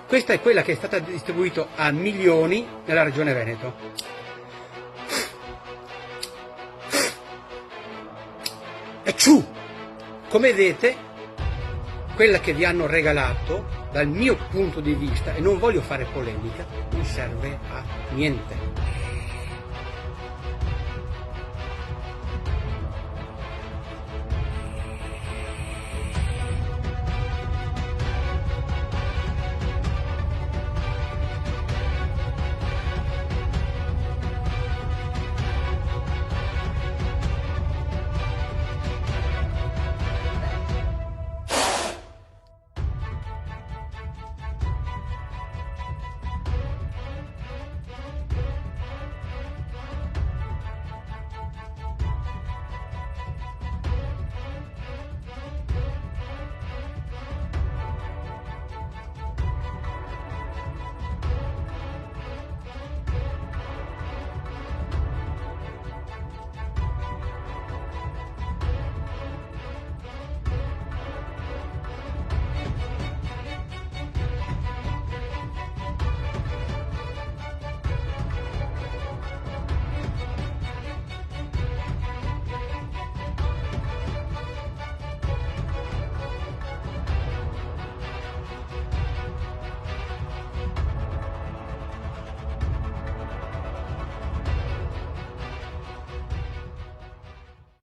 Questa è quella che è stata distribuita a milioni nella regione Veneto. E ciù! Come vedete, quella che vi hanno regalato, dal mio punto di vista, e non voglio fare polemica, non serve a niente.